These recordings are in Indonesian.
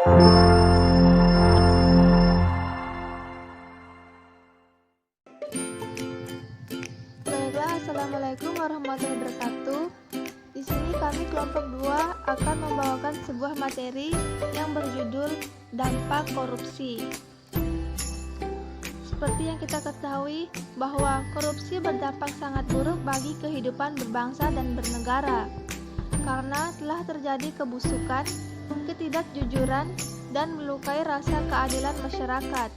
Baiklah, Assalamualaikum warahmatullahi wabarakatuh. Di sini kami kelompok 2 akan membawakan sebuah materi yang berjudul dampak korupsi. Seperti yang kita ketahui bahwa korupsi berdampak sangat buruk bagi kehidupan berbangsa dan bernegara karena telah terjadi kebusukan, ketidakjujuran, dan melukai rasa keadilan masyarakat.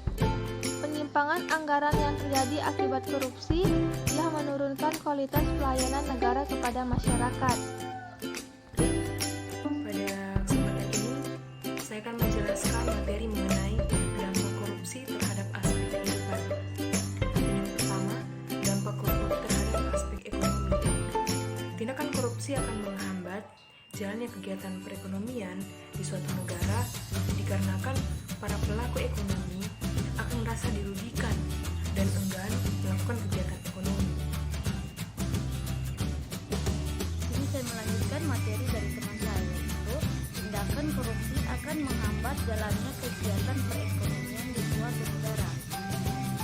Penyimpangan anggaran yang terjadi akibat korupsi telah menurunkan kualitas pelayanan negara kepada masyarakat. Pada kesempatan ini, saya akan menjelaskan materi mengenai dampak korupsi terhadap aspek kehidupan. Yang pertama, dampak korupsi terhadap aspek ekonomi. Tindakan korupsi akan menghambat jalannya kegiatan perekonomian di suatu negara dikarenakan para pelaku ekonomi akan merasa dirugikan dan enggan melakukan kegiatan ekonomi. Ini saya melanjutkan materi dari teman saya, yaitu tindakan korupsi akan menghambat jalannya kegiatan perekonomian di suatu negara,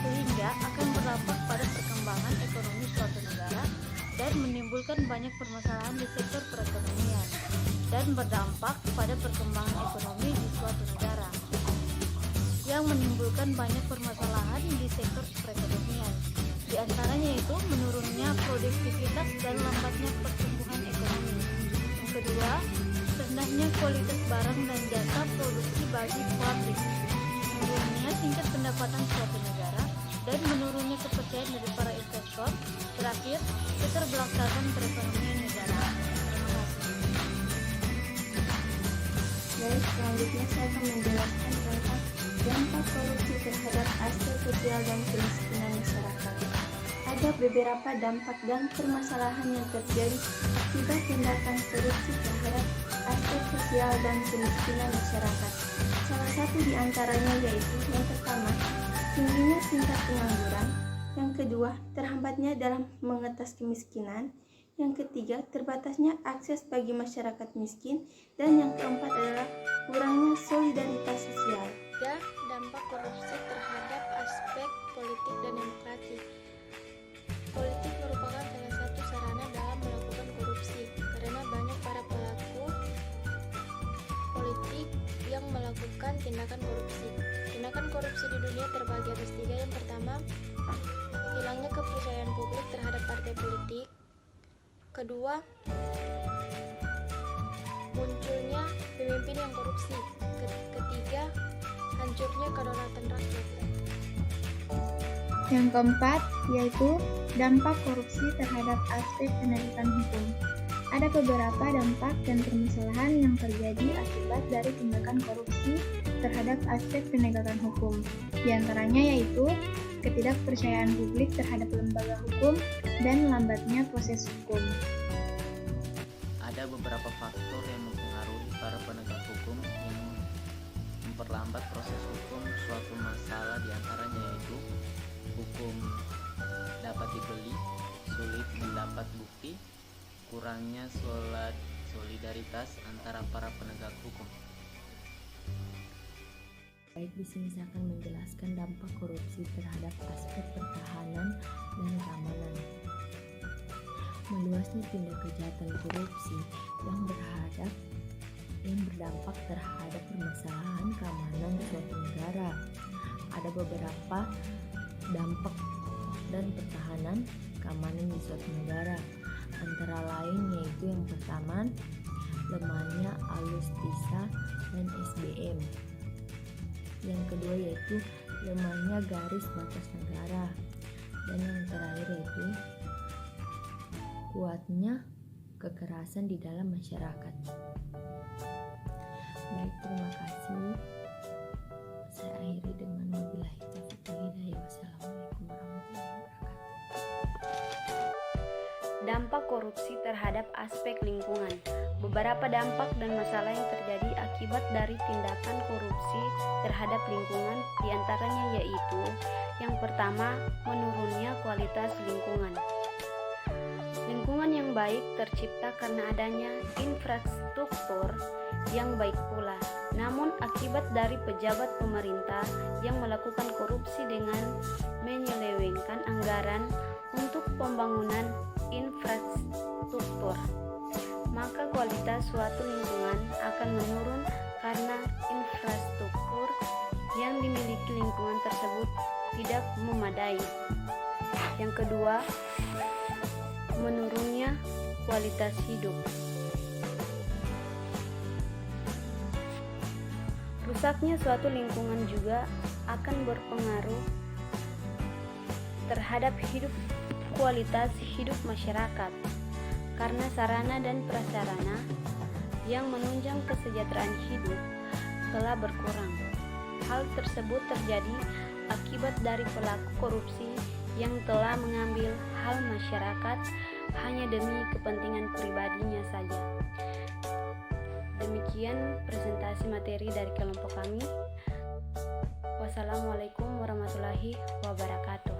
sehingga akan berdampak pada perkembangan ekonomi suatu negara dan menimbulkan banyak permasalahan di sektor perekonomian dan berdampak pada perkembangan ekonomi di suatu negara yang menimbulkan banyak permasalahan di sektor perekonomian. Di antaranya yaitu menurunnya produktivitas dan lambatnya pertumbuhan ekonomi. Yang kedua, rendahnya kualitas barang dan jasa produksi bagi pabrik, menurunnya tingkat pendapatan suatu negara, dan menurunnya kepercayaan dari para investor. Terakhir, keterbelakangan perekonomian negara. Terima kasih. Baik, selanjutnya saya akan menjelaskan tentang dampak korupsi terhadap aspek sosial dan kemiskinan masyarakat. Ada beberapa dampak dan permasalahan yang terjadi akibat tindakan korupsi terhadap aspek sosial dan kemiskinan masyarakat. Salah satu di antaranya yaitu yang pertama, tingginya tingkat pengangguran. Yang kedua, terhambatnya dalam mengetas kemiskinan. Yang ketiga, terbatasnya akses bagi masyarakat miskin. Dan yang keempat adalah kurangnya solidaritas sosial. Tiga, dampak korupsi terhadap aspek politik dan demokrasi. Politik merupakan salah satu sarana dalam melakukan korupsi karena banyak para pelaku politik yang melakukan tindakan korupsi. Tindakan korupsi di dunia terbagi atas tiga. Yang pertama, hilangnya kepercayaan publik terhadap partai politik. Kedua, munculnya pemimpin yang korupsi. Ketiga, hancurnya kedaulatan rakyat. Yang keempat, yaitu dampak korupsi terhadap aspek penegakan hukum. Ada beberapa dampak dan permasalahan yang terjadi akibat dari tindakan korupsi terhadap aspek penegakan hukum. Di antaranya yaitu ketidakpercayaan publik terhadap lembaga hukum dan lambatnya proses hukum. Ada beberapa faktor yang mempengaruhi para penegak hukum yang memperlambat proses hukum suatu masalah, di antaranya yaitu hukum dapat dibeli, sulit mendapat bukti, kurangnya solidaritas antara para penegak hukum. Baik, di sini saya akan menjelaskan dampak korupsi terhadap aspek pertahanan dan keamanan. Meluasnya tindak kejahatan korupsi yang berdampak terhadap permasalahan keamanan suatu negara. Ada beberapa dampak dan pertahanan keamanan di suatu negara, antara lain yaitu yang pertama, lemahnya alutsista dan SDM. Yang kedua yaitu lemahnya garis batas negara, dan yang terakhir yaitu kuatnya kekerasan di dalam masyarakat. Baik, terima kasih. Saya akhiri dengan wabillahi taufiq wal hidayah. Wassalamualaikum warahmatullahi wabarakatuh. Dampak korupsi terhadap aspek lingkungan. Beberapa dampak dan masalah yang terjadi akibat dari tindakan korupsi terhadap lingkungan diantaranya yaitu yang pertama, menurunnya kualitas lingkungan. Lingkungan yang baik tercipta karena adanya infrastruktur yang baik pula. Namun akibat dari pejabat pemerintah yang melakukan korupsi dengan menyelewengkan anggaran untuk pembangunan infrastruktur, maka kualitas suatu lingkungan akan menurun karena infrastruktur yang dimiliki lingkungan tersebut tidak memadai. Yang kedua, menurunnya kualitas hidup. Rusaknya suatu lingkungan juga akan berpengaruh terhadap kualitas hidup masyarakat, karena sarana dan prasarana yang menunjang kesejahteraan hidup telah berkurang. Hal tersebut terjadi akibat dari pelaku korupsi yang telah mengambil hal masyarakat hanya demi kepentingan pribadinya saja. Demikian presentasi materi dari kelompok kami. Wassalamualaikum warahmatullahi wabarakatuh.